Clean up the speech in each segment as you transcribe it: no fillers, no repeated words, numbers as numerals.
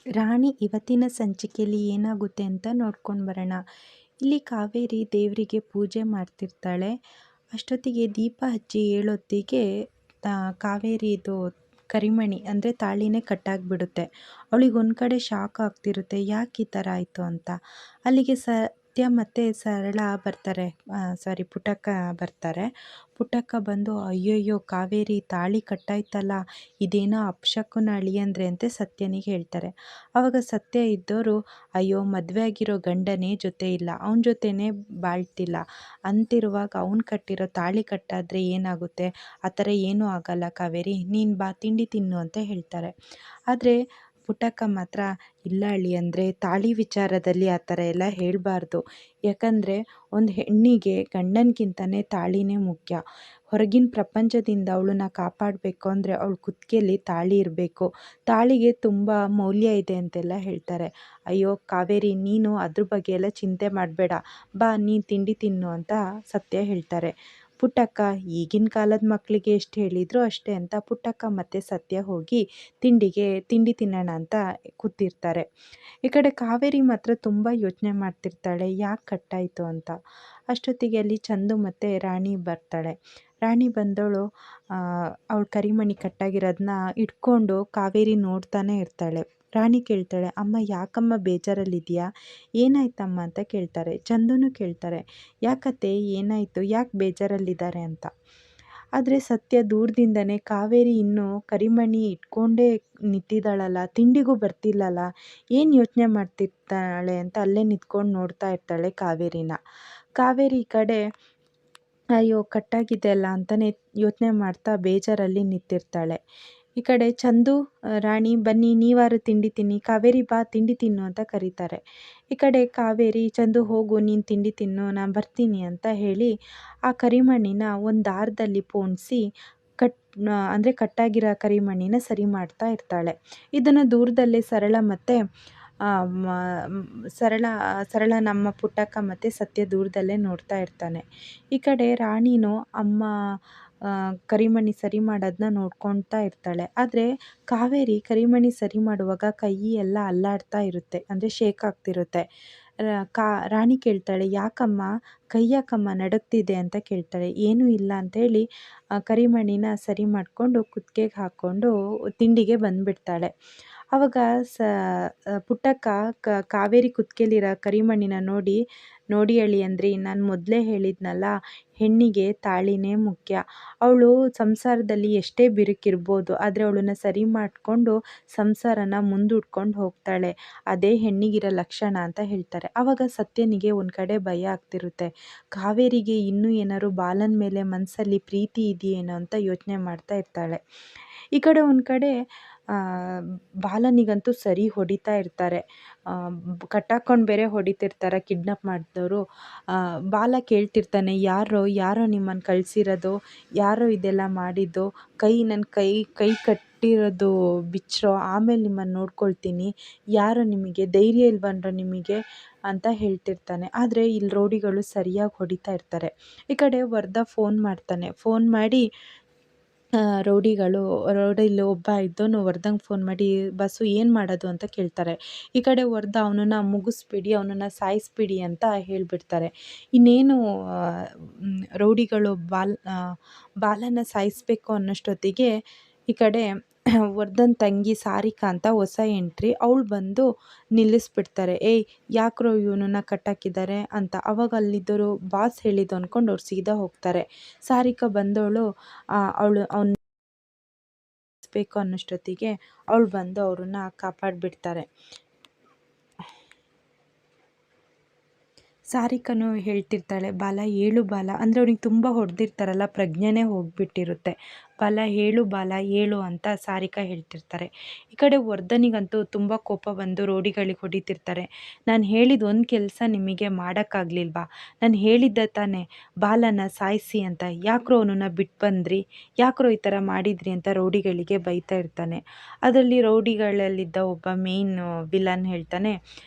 ರಾಣಿ ಇವತ್ತಿನ ಸಂಚಿಕೆಯಲ್ಲಿ ಏನಾಗುತ್ತೆ ಅಂತ ನೋಡ್ಕೊಂಡು ಬರೋಣ. ಇಲ್ಲಿ ಕಾವೇರಿ ದೇವರಿಗೆ ಪೂಜೆ ಮಾಡ್ತಿರ್ತಾಳೆ. ಅಷ್ಟೊತ್ತಿಗೆ ದೀಪ ಹಚ್ಚಿ ಏಳೊತ್ತಿಗೆ ಕಾವೇರಿದು ಕರಿಮಣಿ ಅಂದರೆ ತಾಳಿನೇ ಕಟ್ಟಾಗಿಬಿಡುತ್ತೆ. ಅವಳಿಗೆ ಒಂದು ಕಡೆ ಶಾಕ್ ಆಗ್ತಿರುತ್ತೆ, ಯಾಕೆ ಈ ಥರ ಆಯಿತು ಅಂತ. ಅಲ್ಲಿಗೆ ಸತ್ಯ ಮತ್ತು ಸರಳ ಬರ್ತಾರೆ, ಪುಟ್ಟಕ್ಕ ಬರ್ತಾರೆ. ಪುಟ್ಟಕ್ಕ ಬಂದು, ಅಯ್ಯಯ್ಯೋ ಕಾವೇರಿ ತಾಳಿ ಕಟ್ಟಾಯ್ತಲ್ಲ, ಇದೇನೋ ಅಪಶಕುನ ಅಳಿಯಂದ್ರೆ ಅಂತ ಸತ್ಯನಿಗೆ ಹೇಳ್ತಾರೆ. ಆವಾಗ ಸತ್ಯ ಇದ್ದವರು, ಅಯ್ಯೋ ಮದುವೆ ಆಗಿರೋ ಗಂಡನೇ ಜೊತೆ ಇಲ್ಲ, ಅವನ ಜೊತೆನೇ ಬಾಳ್ತಿಲ್ಲ ಅಂತಿರುವಾಗ ಅವ್ನು ಕಟ್ಟಿರೋ ತಾಳಿ ಕಟ್ಟಾದರೆ ಏನಾಗುತ್ತೆ, ಆ ಥರ ಏನೂ ಆಗಲ್ಲ ಕಾವೇರಿ, ನೀನು ಬಾ ತಿಂಡಿ ತಿನ್ನು ಅಂತ ಹೇಳ್ತಾರೆ. ಆದರೆ ಪುಟ್ಟಕ್ಕ ಮಾತ್ರ, ಇಲ್ಲ ಅಳಿಯಂದ್ರೆ ತಾಳಿ ವಿಚಾರದಲ್ಲಿ ಆ ಥರ ಎಲ್ಲ ಹೇಳಬಾರ್ದು. ಯಾಕಂದರೆ ಒಂದು ಹೆಣ್ಣಿಗೆ ಗಂಡನಿಗಿಂತನೇ ತಾಳಿನೇ ಮುಖ್ಯ. ಹೊರಗಿನ ಪ್ರಪಂಚದಿಂದ ಅವಳನ್ನ ಕಾಪಾಡಬೇಕು ಅಂದರೆ ಅವಳ ಕುತ್ತಿಗೆಯಲ್ಲಿ ತಾಳಿ ಇರಬೇಕು. ತಾಳಿಗೆ ತುಂಬ ಮೌಲ್ಯ ಇದೆ ಅಂತೆಲ್ಲ ಹೇಳ್ತಾರೆ. ಅಯ್ಯೋ ಕಾವೇರಿ, ನೀನು ಅದ್ರ ಬಗ್ಗೆ ಎಲ್ಲ ಚಿಂತೆ ಮಾಡಬೇಡ, ಬಾ ನೀನು ತಿಂಡಿ ತಿನ್ನು ಅಂತ ಸತ್ಯ ಹೇಳ್ತಾರೆ. ಪುಟ್ಟಕ್ಕ, ಈಗಿನ ಕಾಲದ ಮಕ್ಕಳಿಗೆ ಎಷ್ಟು ಹೇಳಿದ್ರು ಅಷ್ಟೇ ಅಂತ ಪುಟ್ಟಕ್ಕ ಮತ್ತು ಸತ್ಯ ಹೋಗಿ ತಿಂಡಿ ತಿನ್ನೋಣ ಅಂತ ಕೂತಿರ್ತಾರೆ. ಈ ಕಡೆ ಕಾವೇರಿ ಮಾತ್ರ ತುಂಬ ಯೋಚನೆ ಮಾಡ್ತಿರ್ತಾಳೆ, ಯಾಕೆ ಕಟ್ಟಾಯಿತು ಅಂತ. ಅಷ್ಟೊತ್ತಿಗೆ ಅಲ್ಲಿ ಚಂದು ಮತ್ತು ರಾಣಿ ಬರ್ತಾಳೆ. ರಾಣಿ ಬಂದವಳು ಅವಳು ಕರಿಮಣಿ ಕಟ್ಟಾಗಿರೋದನ್ನ ಇಟ್ಕೊಂಡು ಕಾವೇರಿ ನೋಡ್ತಾನೆ ಇರ್ತಾಳೆ. ರಾಣಿ ಕೇಳ್ತಾಳೆ, ಅಮ್ಮ ಯಾಕಮ್ಮ ಬೇಜಾರಲ್ಲಿದೆಯಾ, ಏನಾಯ್ತಮ್ಮ ಅಂತ ಕೇಳ್ತಾರೆ. ಚಂದುನು ಕೇಳ್ತಾರೆ, ಯಾಕತ್ತೆ ಏನಾಯಿತು, ಯಾಕೆ ಬೇಜಾರಲ್ಲಿದ್ದಾರೆ ಅಂತ. ಆದರೆ ಸತ್ಯ ದೂರದಿಂದನೇ ಕಾವೇರಿ ಇನ್ನೂ ಕರಿಮಣಿ ಇಟ್ಕೊಂಡೇ ನಿಂತಿದ್ದಾಳಲ್ಲ, ತಿಂಡಿಗೂ ಬರ್ತಿಲ್ಲಲ್ಲ, ಏನು ಯೋಚನೆ ಮಾಡ್ತಿರ್ತಾಳೆ ಅಂತ ಅಲ್ಲೇ ನಿಂತ್ಕೊಂಡು ನೋಡ್ತಾ ಇರ್ತಾಳೆ ಕಾವೇರಿನ. ಕಾವೇರಿ ಈ ಕಡೆ ಅಯ್ಯೋ ಕಟ್ಟಾಗಿದೆ ಅಲ್ಲ ಅಂತಲೇ ಯೋಚನೆ ಮಾಡ್ತಾ ಬೇಜಾರಲ್ಲಿ ನಿಂತಿರ್ತಾಳೆ. ಈ ಕಡೆ ಚಂದು, ರಾಣಿ ಬನ್ನಿ ನೀವಾರು ತಿಂಡಿ ತಿನ್ನಿ, ಕಾವೇರಿ ಬಾ ತಿಂಡಿ ತಿನ್ನು ಅಂತ ಕರೀತಾರೆ. ಈ ಕಡೆ ಕಾವೇರಿ, ಚಂದು ಹೋಗು ನೀನು ತಿಂಡಿ ತಿನ್ನು, ನಾನು ಬರ್ತೀನಿ ಅಂತ ಹೇಳಿ ಆ ಕರಿಮಣಿನ ಒಂದು ದಾರದಲ್ಲಿ ಪೋಣಿಸಿ ಅಂದರೆ ಕಟ್ಟಾಗಿರೋ ಕರಿಮಣಿನ ಸರಿ ಮಾಡ್ತಾ ಇರ್ತಾಳೆ. ಇದನ್ನು ದೂರದಲ್ಲೇ ಸರಳ ಮತ್ತು ಸರಳ ನಮ್ಮ ಪುಟ್ಟಕ್ಕ ಮತ್ತು ಸತ್ಯ ದೂರದಲ್ಲೇ ನೋಡ್ತಾ ಇರ್ತಾನೆ. ಈ ಕಡೆ ರಾಣಿನೂ ಅಮ್ಮ ಕರಿಮಣಿ ಸರಿ ಮಾಡೋದನ್ನ ನೋಡ್ಕೊಳ್ತಾ ಇರ್ತಾಳೆ. ಆದರೆ ಕಾವೇರಿ ಕರಿಮಣಿ ಸರಿ ಮಾಡುವಾಗ ಕೈ ಎಲ್ಲ ಅಲ್ಲಾಡ್ತಾ ಇರುತ್ತೆ, ಅಂದರೆ ಶೇಕ್ ಆಗ್ತಿರುತ್ತೆ. ರಾಣಿ ಕೇಳ್ತಾಳೆ, ಯಾಕಮ್ಮ ಕೈ ಯಾಕಮ್ಮ ನಡುಗ್ತಿದೆ ಅಂತ ಕೇಳ್ತಾಳೆ. ಏನೂ ಇಲ್ಲ ಅಂಥೇಳಿ ಕರಿಮಣಿನ ಸರಿ ಮಾಡಿಕೊಂಡು ಕುತ್ತಿಗೆಗೆ ಹಾಕ್ಕೊಂಡು ತಿಂಡಿಗೆ ಬಂದುಬಿಡ್ತಾಳೆ. ಆವಾಗ ಪುಟ್ಟಕ್ಕ ಕಾವೇರಿ ಕುತ್ತಿಗೆಲಿರೋ ಕರಿಮಣಿನ ನೋಡಿ ಅಳಿಯಂದ್ರಿ, ನಾನು ಮೊದಲೇ ಹೇಳಿದ್ನಲ್ಲ, ಹೆಣ್ಣಿಗೆ ತಾಳಿನೇ ಮುಖ್ಯ. ಅವಳು ಸಂಸಾರದಲ್ಲಿ ಎಷ್ಟೇ ಬಿರುಕಿರ್ಬೋದು, ಆದರೆ ಅವಳನ್ನ ಸರಿ ಮಾಡಿಕೊಂಡು ಸಂಸಾರನ ಮುಂದೂಡ್ಕೊಂಡು ಹೋಗ್ತಾಳೆ, ಅದೇ ಹೆಣ್ಣಿಗಿರೋ ಲಕ್ಷಣ ಅಂತ ಹೇಳ್ತಾರೆ. ಆವಾಗ ಸತ್ಯನಿಗೆ ಒಂದು ಕಡೆ ಭಯ ಆಗ್ತಿರುತ್ತೆ, ಕಾವೇರಿಗೆ ಇನ್ನೂ ಏನಾದ್ರು ಬಾಲನ ಮೇಲೆ ಮನಸ್ಸಲ್ಲಿ ಪ್ರೀತಿ ಇದೆಯೇನೋ ಅಂತ ಯೋಚನೆ ಮಾಡ್ತಾ ಇರ್ತಾಳೆ. ಈ ಕಡೆ ಒಂದು ಕಡೆ ಬಾಲನಿಗಂತೂ ಸರಿ ಹೊಡಿತಾ ಇರ್ತಾರೆ, ಕಟ್ಟಾಕೊಂಡು ಬೇರೆ ಹೊಡಿತಿರ್ತಾರೆ ಕಿಡ್ನಾಪ್ ಮಾಡಿದವರು. ಬಾಲ ಕೇಳ್ತಿರ್ತಾನೆ, ಯಾರೋ ನಿಮ್ಮನ್ನು ಕಳಿಸಿರೋದು, ಯಾರೋ ಇದೆಲ್ಲ ಮಾಡಿದ್ದು, ನನ್ನ ಕೈ ಕಟ್ಟಿರೋದು ಬಿಚ್ಚರೋ, ಆಮೇಲೆ ನಿಮ್ಮನ್ನು ನೋಡ್ಕೊಳ್ತೀನಿ, ಯಾರೋ ನಿಮಗೆ ಧೈರ್ಯ ಇಲ್ವನ್ರೋ ನಿಮಗೆ ಅಂತ ಹೇಳ್ತಿರ್ತಾನೆ. ಆದರೆ ಇಲ್ಲಿ ರೌಡಿಗಳು ಸರಿಯಾಗಿ ಹೊಡಿತಾ ಇರ್ತಾರೆ. ಈ ಕಡೆ ವರದ ಫೋನ್ ಮಾಡ್ತಾನೆ. ಫೋನ್ ಮಾಡಿ ರೌಡಿಲಿ ಒಬ್ಬ ಇದ್ದವನು ವರದಂಗೆ ಫೋನ್ ಮಾಡಿ, ಬಸ್ಸು ಏನು ಮಾಡೋದು ಅಂತ ಕೇಳ್ತಾರೆ. ಈ ಕಡೆ ವರದ ಅವನನ್ನು ಮುಗಿಸ್ಬಿಡಿ, ಅವನನ್ನು ಸಾಯಿಸ್ಬಿಡಿ ಅಂತ ಹೇಳಿಬಿಡ್ತಾರೆ. ಇನ್ನೇನು ರೌಡಿಗಳು ಬಾಲನ ಸಾಯಿಸಬೇಕು ಅನ್ನೋಷ್ಟೊತ್ತಿಗೆ ಈ ಕಡೆ ವರ್ಧನ್ ತಂಗಿ ಸಾರಿಕಾ ಅಂತ ಹೊಸ ಎಂಟ್ರಿ, ಅವಳು ಬಂದು ನಿಲ್ಲಿಸ್ಬಿಡ್ತಾರೆ. ಏಯ್ ಯಾಕ್ರೋ ಇವನನ್ನ ಕಟ್ಟಾಕಿದ್ದಾರೆ ಅಂತ. ಅವಾಗ ಅಲ್ಲಿದ್ದವರು ಬಾಸ್ ಹೇಳಿದ್ದು ಅಂದ್ಕೊಂಡು ಅವ್ರು ಸೀದಾ ಹೋಗ್ತಾರೆ. ಸಾರಿಕಾ ಬಂದವಳು ಅವ್ನು ಬೇಕು ಅನ್ನೋಷ್ಟೊತ್ತಿಗೆ ಅವಳು ಬಂದು ಅವ್ರನ್ನ ಕಾಪಾಡಿಬಿಡ್ತಾರೆ. ಸಾರಿಕನು ಹೇಳ್ತಿರ್ತಾಳೆ, ಬಾಲ ಏಳು ಬಾಲ, ಅಂದರೆ ಅವ್ನಿಗೆ ತುಂಬ ಹೊಡೆದಿರ್ತಾರಲ್ಲ, ಪ್ರಜ್ಞೆನೇ ಹೋಗಿಬಿಟ್ಟಿರುತ್ತೆ. ಬಾಲ ಏಳು ಅಂತ ಸಾರಿಕಾ ಹೇಳ್ತಿರ್ತಾರೆ. ಈ ಕಡೆ ವರ್ಧನಿಗಂತೂ ತುಂಬ ಕೋಪ ಬಂದು ರೋಡಿಗಳಿಗೆ ಹೊಡಿತಿರ್ತಾರೆ. ನಾನು ಹೇಳಿದ ಒಂದು ಕೆಲಸ ನಿಮಗೆ ಮಾಡೋಕ್ಕಾಗಲಿಲ್ವಾ, ನಾನು ಹೇಳಿದ್ದೆ ತಾನೇ ಬಾಲನ ಸಾಯಿಸಿ ಅಂತ, ಯಾಕ್ರೋ ಅವನನ್ನು ಬಿಟ್ಟು ಬಂದ್ರಿ, ಯಾಕ್ರೋ ಈ ಥರ ಮಾಡಿದ್ರಿ ಅಂತ ರೌಡಿಗಳಿಗೆ ಬೈತಾ ಇರ್ತಾನೆ. ಅದರಲ್ಲಿ ರೌಡಿಗಳಲ್ಲಿದ್ದ ಒಬ್ಬ ಮೇನ್ ವಿಲನ್ ಹೇಳ್ತಾನೆ,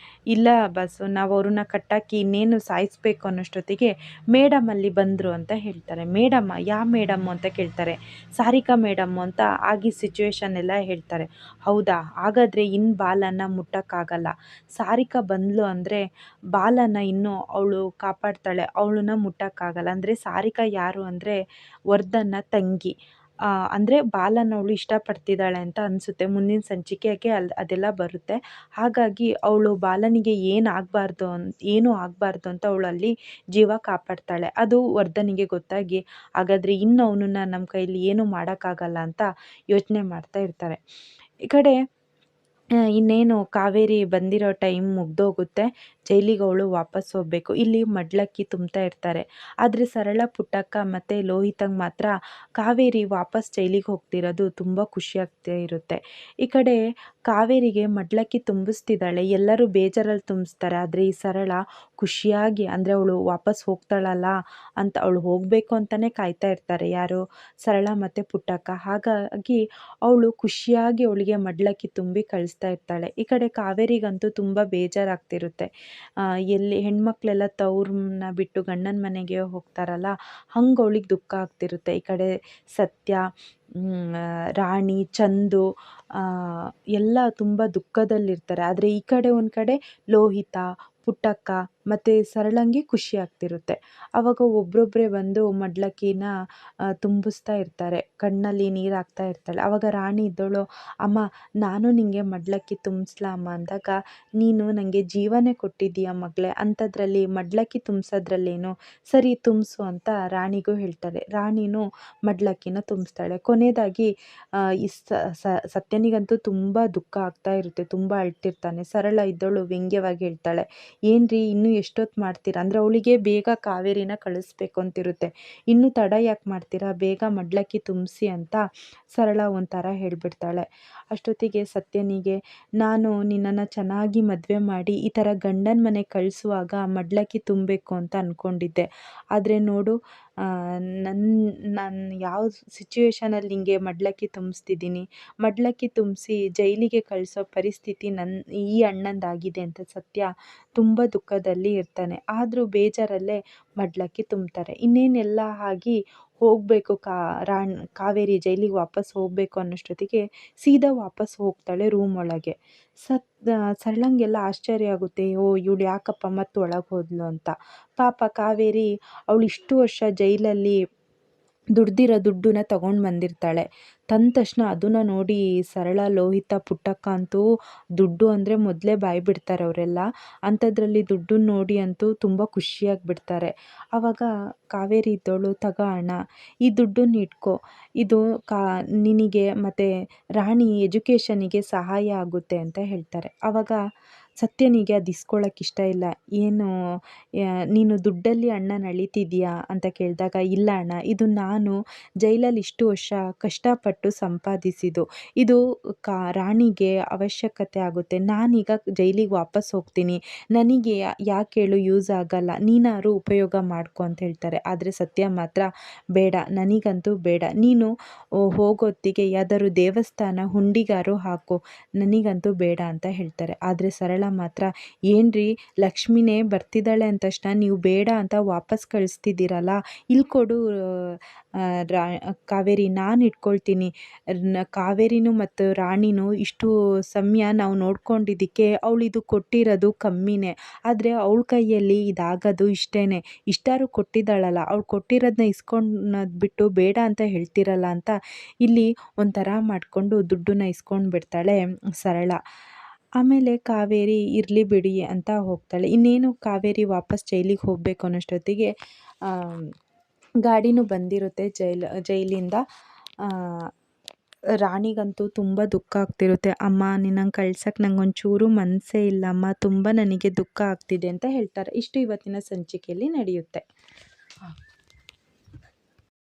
ಇಲ್ಲ ಬಸ್ಸು, ನಾವು ಅವ್ರನ್ನ ಕಟ್ಟಾಕಿ ಇನ್ನೇನು ಸಾಯಿಸ್ಬೇಕು ಅನ್ನೋಷ್ಟೊತ್ತಿಗೆ ಮೇಡಮ್ ಅಲ್ಲಿ ಬಂದರು ಅಂತ ಹೇಳ್ತಾರೆ. ಮೇಡಮ್ಮ ಯಾವ ಮೇಡಮ್ಮು ಅಂತ ಕೇಳ್ತಾರೆ. ಸಾರಿಕಾ ಮೇಡಮ್ಮು ಅಂತ ಆಗಿದ್ದ ಸಿಚುವೇಶನ್ ಎಲ್ಲ ಹೇಳ್ತಾರೆ. ಹೌದಾ, ಹಾಗಾದರೆ ಇನ್ನು ಬಾಲನ ಮುಟ್ಟಕ್ಕಾಗಲ್ಲ. ಸಾರಿಕಾ ಬಂದಳು ಅಂದರೆ ಬಾಲನ ಇನ್ನೂ ಅವಳು ಕಾಪಾಡ್ತಾಳೆ, ಅವಳನ್ನ ಮುಟ್ಟಕ್ಕಾಗಲ್ಲ. ಅಂದರೆ ಸಾರಿಕಾ ಯಾರು ಅಂದರೆ ವರ್ಧನ್ನ ತಂಗಿ. ಅಂದರೆ ಬಾಲನ ಅವಳು ಇಷ್ಟಪಡ್ತಿದ್ದಾಳೆ ಅಂತ ಅನಿಸುತ್ತೆ. ಮುಂದಿನ ಸಂಚಿಕೆಗೆ ಅದೆಲ್ಲ ಬರುತ್ತೆ. ಹಾಗಾಗಿ ಅವಳು ಬಾಲನಿಗೆ ಏನೂ ಆಗಬಾರ್ದು ಅಂತ ಅವಳು ಅಲ್ಲಿ ಜೀವ ಕಾಪಾಡ್ತಾಳೆ. ಅದು ವರ್ಧನಿಗೆ ಗೊತ್ತಾಗಿ ಹಾಗಾದರೆ ಇನ್ನು ಅವನನ್ನ ನಮ್ಮ ಕೈಲಿ ಏನೂ ಮಾಡೋಕ್ಕಾಗಲ್ಲ ಅಂತ ಯೋಚನೆ ಮಾಡ್ತಾ ಇರ್ತಾರೆ. ಈ ಕಡೆ ಇನ್ನೇನು ಕಾವೇರಿ ಬಂದಿರೋ ಟೈಮ್ ಮುಗ್ದೋಗುತ್ತೆ. ಜೈಲಿಗೆ ಅವಳು ವಾಪಸ್ ಹೋಗಬೇಕು. ಇಲ್ಲಿ ಮಡ್ಲಕ್ಕಿ ತುಂಬ್ತಾ ಇರ್ತಾರೆ. ಆದರೆ ಸರಳ, ಪುಟ್ಟಕ್ಕ ಮತ್ತು ಲೋಹಿತಂಗೆ ಮಾತ್ರ ಕಾವೇರಿ ವಾಪಸ್ ಜೈಲಿಗೆ ಹೋಗ್ತಿರೋದು ತುಂಬ ಖುಷಿಯಾಗ್ತಾ ಇರುತ್ತೆ. ಈ ಕಡೆ ಕಾವೇರಿಗೆ ಮಡ್ಲಕ್ಕಿ ತುಂಬಿಸ್ತಿದ್ದಾಳೆ. ಎಲ್ಲರೂ ಬೇಜಾರಲ್ಲಿ ತುಂಬಿಸ್ತಾರೆ. ಆದರೆ ಈ ಸರಳ ಖುಷಿಯಾಗಿ, ಅಂದರೆ ಅವಳು ವಾಪಸ್ ಹೋಗ್ತಾಳಲ್ಲ ಅಂತ, ಅವಳು ಹೋಗಬೇಕು ಅಂತಲೇ ಕಾಯ್ತಾ ಇರ್ತಾರೆ ಯಾರು, ಸರಳ ಮತ್ತು ಪುಟ್ಟಕ್ಕ. ಹಾಗಾಗಿ ಅವಳು ಖುಷಿಯಾಗಿ ಅವಳಿಗೆ ಮಡ್ಲಕ್ಕಿ ತುಂಬಿ ಕಳಿಸ್ತಾ ಇರ್ತಾಳೆ. ಈ ಕಡೆ ಕಾವೇರಿಗಂತೂ ತುಂಬ ಬೇಜಾರಾಗ್ತಿರುತ್ತೆ. ಎಲ್ಲಿ ಹೆಣ್ಮಕ್ಳೆಲ್ಲ ತವ್ರನ್ನ ಬಿಟ್ಟು ಗಂಡನ ಮನೆಗೆ ಹೋಗ್ತಾರಲ್ಲ, ಹಂಗೆ ಅವಳಿಗೆ ದುಃಖ ಆಗ್ತಿರುತ್ತೆ. ಈ ಕಡೆ ಸತ್ಯ, ರಾಣಿ, ಚಂದು ಎಲ್ಲ ತುಂಬ ದುಃಖದಲ್ಲಿರ್ತಾರೆ. ಆದರೆ ಈ ಕಡೆ ಒಂದು ಕಡೆ ಲೋಹಿತ, ಪುಟ್ಟಕ್ಕ ಮತ್ತು ಸರಳಂಗೆ ಖುಷಿ ಆಗ್ತಿರುತ್ತೆ. ಆವಾಗ ಒಬ್ಬೊಬ್ಬರೇ ಬಂದು ಮಡ್ಲಕ್ಕಿನ ತುಂಬಿಸ್ತಾ ಇರ್ತಾರೆ. ಕಣ್ಣಲ್ಲಿ ನೀರು ಹಾಕ್ತಾ ಇರ್ತಾಳೆ. ಆವಾಗ ರಾಣಿ ಇದ್ದವಳು, ಅಮ್ಮ ನಾನು ನಿನಗೆ ಮಡ್ಲಕ್ಕಿ ತುಂಬಿಸ್ಲಾ ಅಮ್ಮ ಅಂದಾಗ, ನೀನು ನನಗೆ ಜೀವನೇ ಕೊಟ್ಟಿದ್ದೀಯ ಮಗಳೇ, ಅಂಥದ್ರಲ್ಲಿ ಮಡ್ಲಕ್ಕಿ ತುಂಬಿಸೋದ್ರಲ್ಲೇನು, ಸರಿ ತುಂಬಿಸು ಅಂತ ರಾಣಿಗೂ ಹೇಳ್ತಾಳೆ. ರಾಣಿನೂ ಮಡ್ಲಕ್ಕಿನ ತುಂಬಿಸ್ತಾಳೆ. ಕೊನೆಯದಾಗಿ ಈ ಸತ್ಯನಿಗಂತೂ ತುಂಬ ದುಃಖ ಆಗ್ತಾ ಇರುತ್ತೆ, ತುಂಬ ಅಳ್ತಿರ್ತಾನೆ. ಸರಳ ಇದ್ದವಳು ವ್ಯಂಗ್ಯವಾಗಿ ಹೇಳ್ತಾಳೆ, ಏನ್ರಿ ಇನ್ನೂ ಎಷ್ಟೊತ್ತು ಮಾಡ್ತೀರಾ, ಅಂದರೆ ಅವಳಿಗೆ ಬೇಗ ಕಾವೇರಿನ ಕಳಿಸ್ಬೇಕು ಅಂತಿರುತ್ತೆ. ಇನ್ನೂ ತಡ ಯಾಕೆ ಮಾಡ್ತೀರಾ, ಬೇಗ ಮಡ್ಲಕ್ಕಿ ತುಂಬಿಸಿ ಅಂತ ಸರಳ ಒಂಥರ ಹೇಳಿಬಿಡ್ತಾಳೆ. ಅಷ್ಟೊತ್ತಿಗೆ ಸತ್ಯನಿಗೆ, ನಾನು ನಿನ್ನನ್ನು ಚೆನ್ನಾಗಿ ಮದುವೆ ಮಾಡಿ ಈ ಥರ ಗಂಡನ ಮನೆಗೆ ಕಳಿಸುವಾಗ ಮಡ್ಲಕ್ಕಿ ತುಂಬಬೇಕು ಅಂತ ಅಂದ್ಕೊಂಡಿದ್ದೆ. ಆದರೆ ನೋಡು, ನಾನು ಯಾವ ಸಿಚುವೇಶನಲ್ಲಿ ನಿಂಗೆ ಮಡ್ಲಕ್ಕಿ ತುಂಬಿಸ್ತಿದ್ದೀನಿ, ಮಡ್ಲಕ್ಕಿ ತುಂಬಿಸಿ ಜೈಲಿಗೆ ಕಳಿಸೋ ಪರಿಸ್ಥಿತಿ ಈ ಅಣ್ಣಂದಾಗಿದೆ ಅಂತ ಸತ್ಯ ತುಂಬ ದುಃಖದಲ್ಲಿ ಇರ್ತಾನೆ. ಆದರೂ ಬೇಜಾರಲ್ಲೇ ಮಡ್ಲಕ್ಕಿ ತುಂಬ್ತಾರೆ. ಇನ್ನೇನೆಲ್ಲ ಆಗಿ ಹೋಗಬೇಕು, ಕಾವೇರಿ ಜೈಲಿಗೆ ವಾಪಸ್ ಹೋಗಬೇಕು ಅನ್ನೋಷ್ಟೊತ್ತಿಗೆ ಸೀದಾ ವಾಪಸ್ ಹೋಗ್ತಾಳೆ ರೂಮ್ ಒಳಗೆ. ಸರಳಂಗೆಲ್ಲ ಆಶ್ಚರ್ಯ ಆಗುತ್ತೆ, ಓ ಇವಳು ಯಾಕಪ್ಪ ಮತ್ತೆ ಒಳಗೆ ಹೋದ್ಲು ಅಂತ. ಪಾಪ ಕಾವೇರಿ ಅವಳು ಇಷ್ಟು ವರ್ಷ ಜೈಲಲ್ಲಿ ದುಡ್ದಿರೋ ದುಡ್ಡನ್ನ ತಗೊಂಡು ಬಂದಿರ್ತಾಳೆ. ತಂದ ತಕ್ಷಣ ಅದನ್ನು ನೋಡಿ ಸರಳ, ಲೋಹಿತ, ಪುಟ್ಟಕ್ಕ ಅಂತೂ ದುಡ್ಡು ಅಂದರೆ ಮೊದಲೇ ಬಾಯಿ ಬಿಡ್ತಾರೆ ಅವರೆಲ್ಲ. ಅಂಥದ್ರಲ್ಲಿ ದುಡ್ಡನ್ನ ನೋಡಿ ಅಂತೂ ತುಂಬ ಖುಷಿಯಾಗಿಬಿಡ್ತಾರೆ. ಆವಾಗ ಕಾವೇರಿ ಇದ್ದವಳು, ತಗೋ ಅಣ್ಣ, ಈ ದುಡ್ಡನ್ನ ಇಟ್ಕೊ, ಇದು ನಿನಗೆ ಮತ್ತು ರಾಣಿ ಎಜುಕೇಷನಿಗೆ ಸಹಾಯ ಆಗುತ್ತೆ ಅಂತ ಹೇಳ್ತಾರೆ. ಆವಾಗ ಸತ್ಯನಿಗೆ ಅದು ಇಸ್ಕೊಳ್ಳೋಕೆ ಇಷ್ಟ ಇಲ್ಲ. ಏನು ನೀನು ದುಡ್ಡಲ್ಲಿ ಅಣ್ಣನ ಅಳಿತಿದ್ಯಾ ಅಂತ ಕೇಳಿದಾಗ, ಇಲ್ಲ ಅಣ್ಣ, ಇದು ನಾನು ಜೈಲಲ್ಲಿ ಇಷ್ಟು ವರ್ಷ ಕಷ್ಟಪಟ್ಟು ಸಂಪಾದಿಸಿದ್ದು, ಇದು ರಾಣಿಗೆ ಅವಶ್ಯಕತೆ ಆಗುತ್ತೆ. ನಾನೀಗ ಜೈಲಿಗೆ ವಾಪಸ್ ಹೋಗ್ತೀನಿ, ನನಗೆ ಯಾಕೆ ಹೇಳು ಯೂಸ್ ಆಗಲ್ಲ, ನೀನಾದ್ರು ಉಪಯೋಗ ಮಾಡ್ಕೊ ಅಂತ ಹೇಳ್ತಾರೆ. ಆದರೆ ಸತ್ಯ ಮಾತ್ರ, ಬೇಡ, ನನಗಂತೂ ಬೇಡ, ನೀನು ಹೋಗೋತ್ತಿಗೆ ಯಾವ್ದಾದ್ರು ದೇವಸ್ಥಾನ ಹುಂಡಿಗಾರು ಹಾಕು, ನನಗಂತೂ ಬೇಡ ಅಂತ ಹೇಳ್ತಾರೆ. ಆದರೆ ಸರಳ ಮಾತ್ರ, ಏನ್ರಿ ಲಕ್ಷ್ಮಿನೇ ಬರ್ತಿದ್ದಾಳೆ ಅಂದ ತಕ್ಷಣ ನೀವು ಬೇಡ ಅಂತ ವಾಪಸ್ ಕಳಿಸ್ತಿದ್ದೀರಲ್ಲ, ಇಲ್ಲಿ ಕೊಡು ಕಾವೇರಿ, ನಾನು ಇಟ್ಕೊಳ್ತೀನಿ. ಕಾವೇರಿನೂ ಮತ್ತು ರಾಣಿನೂ ಇಷ್ಟು ಸಮಯ ನಾವು ನೋಡ್ಕೊಂಡಿದ್ದಕ್ಕೆ ಅವಳಿದು ಕೊಟ್ಟಿರೋದು ಕಮ್ಮಿನೇ, ಆದರೆ ಅವಳ ಕೈಯಲ್ಲಿ ಇದಾಗೋದು ಇಷ್ಟೇ. ಇಷ್ಟಾರು ಕೊಟ್ಟಿದ್ದಾಳಲ್ಲ, ಅವಳು ಕೊಟ್ಟಿರೋದನ್ನ ಇಸ್ಕೊಂಡೋದು ಬಿಟ್ಟು ಬೇಡ ಅಂತ ಹೇಳ್ತಿರಲ್ಲ ಅಂತ ಇಲ್ಲಿ ಒಂಥರ ಮಾಡಿಕೊಂಡು ದುಡ್ಡನ್ನ ಇಸ್ಕೊಂಡು ಬಿಡ್ತಾಳೆ ಸರಳ. ಆಮೇಲೆ ಕಾವೇರಿ ಇರಲಿ ಬಿಡಿ ಅಂತ ಹೋಗ್ತಾಳೆ. ಇನ್ನೇನು ಕಾವೇರಿ ವಾಪಸ್ ಜೈಲಿಗೆ ಹೋಗಬೇಕು ಅನ್ನೋಷ್ಟೊತ್ತಿಗೆ ಗಾಡಿನೂ ಬಂದಿರುತ್ತೆ ಜೈಲಿಂದ. ರಾಣಿಗಂತೂ ತುಂಬ ದುಃಖ ಆಗ್ತಿರುತ್ತೆ. ಅಮ್ಮ, ನಿನ್ನಂಗೆ ಕಳ್ಸೋಕ್ಕೆ ನಂಗೆ ಒಂಚೂರು ಮನಸ್ಸೇ ಇಲ್ಲ ಅಮ್ಮ, ತುಂಬ ನನಗೆ ದುಃಖ ಆಗ್ತಿದೆ ಅಂತ ಹೇಳ್ತಾರೆ. ಇಷ್ಟು ಇವತ್ತಿನ ಸಂಚಿಕೆಯಲ್ಲಿ ನಡೆಯುತ್ತೆ.